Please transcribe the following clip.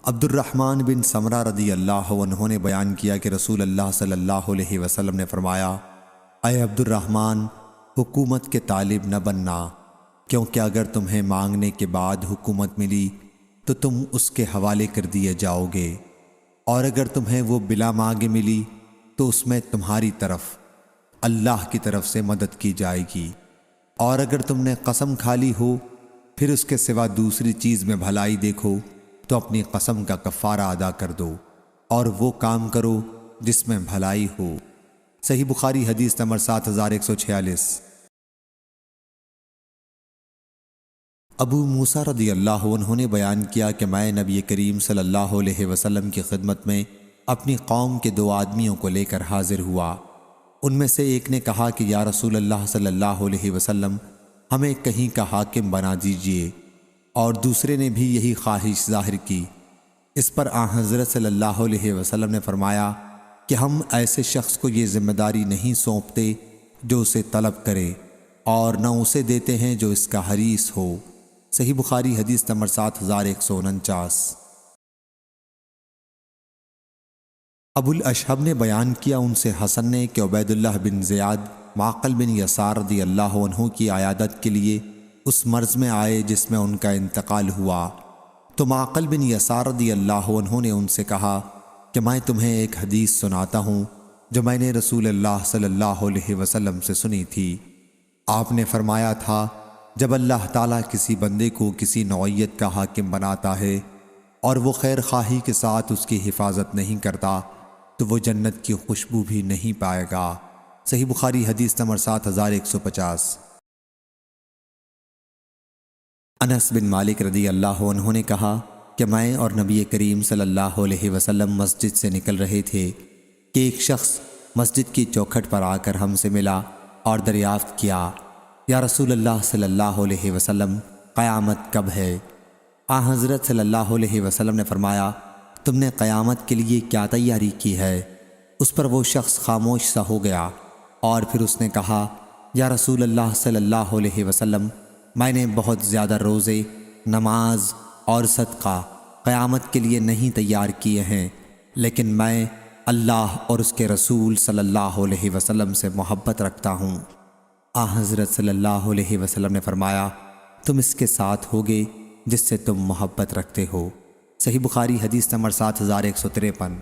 عبد الرحمن بن سمرہ رضی اللہ عنہ نے بیان کیا کہ رسول اللہ صلی اللہ علیہ وسلم نے فرمایا، اے عبد الرحمن، حکومت کے طالب نہ بننا، کیونکہ اگر تمہیں مانگنے کے بعد حکومت ملی تو تم اس کے حوالے کر دیے جاؤ گے، اور اگر تمہیں وہ بلا مانگے ملی تو اس میں تمہاری طرف اللہ کی طرف سے مدد کی جائے گی، اور اگر تم نے قسم کھا لی ہو پھر اس کے سوا دوسری چیز میں بھلائی دیکھو تو اپنی قسم کا کفارہ ادا کر دو اور وہ کام کرو جس میں بھلائی ہو۔ صحیح بخاری حدیث نمبر 7146۔ ابو موسیٰ رضی اللہ عنہ نے بیان کیا کہ میں نبی کریم صلی اللہ علیہ وسلم کی خدمت میں اپنی قوم کے 2 آدمیوں کو لے کر حاضر ہوا۔ ان میں سے ایک نے کہا کہ یا رسول اللہ صلی اللہ علیہ وسلم، ہمیں کہیں کا حاکم بنا دیجئے، اور دوسرے نے بھی یہی خواہش ظاہر کی۔ اس پر حضرت صلی اللہ علیہ وسلم نے فرمایا کہ ہم ایسے شخص کو یہ ذمہ داری نہیں سونپتے جو اسے طلب کرے، اور نہ اسے دیتے ہیں جو اس کا حریص ہو۔ صحیح بخاری حدیث نمبر 7149۔ ابو الاشہب نے بیان کیا ان سے حسن نے کہ عبید اللہ بن زیاد معقل بن یسار رضی اللہ عنہ کی عیادت کے لیے اس مرض میں آئے جس میں ان کا انتقال ہوا، تو معقل بن یسار رضی اللہ عنہ نے ان سے کہا کہ میں تمہیں ایک حدیث سناتا ہوں جو میں نے رسول اللہ صلی اللہ علیہ وسلم سے سنی تھی۔ آپ نے فرمایا تھا، جب اللہ تعالیٰ کسی بندے کو کسی نوعیت کا حاکم بناتا ہے اور وہ خیر خواہی کے ساتھ اس کی حفاظت نہیں کرتا تو وہ جنت کی خوشبو بھی نہیں پائے گا۔ صحیح بخاری حدیث نمبر 7150۔ انس بن مالک رضی اللہ عنہ نے کہا کہ میں اور نبی کریم صلی اللہ علیہ وسلم مسجد سے نکل رہے تھے کہ ایک شخص مسجد کی چوکھٹ پر آ کر ہم سے ملا اور دریافت کیا، یا رسول اللہ صلی اللہ علیہ وسلم، قیامت کب ہے؟ حضرت صلی اللہ علیہ وسلم نے فرمایا، تم نے قیامت کے لیے کیا تیاری کی ہے؟ اس پر وہ شخص خاموش سا ہو گیا، اور پھر اس نے کہا، یا رسول اللہ صلی اللہ علیہ وسلم، میں نے بہت زیادہ روزے، نماز اور صدقہ قیامت کے لیے نہیں تیار کیے ہیں، لیکن میں اللہ اور اس کے رسول صلی اللہ علیہ وسلم سے محبت رکھتا ہوں۔ حضرت صلی اللہ علیہ وسلم نے فرمایا، تم اس کے ساتھ ہوگے جس سے تم محبت رکھتے ہو۔ صحیح بخاری حدیث نمبر 7153۔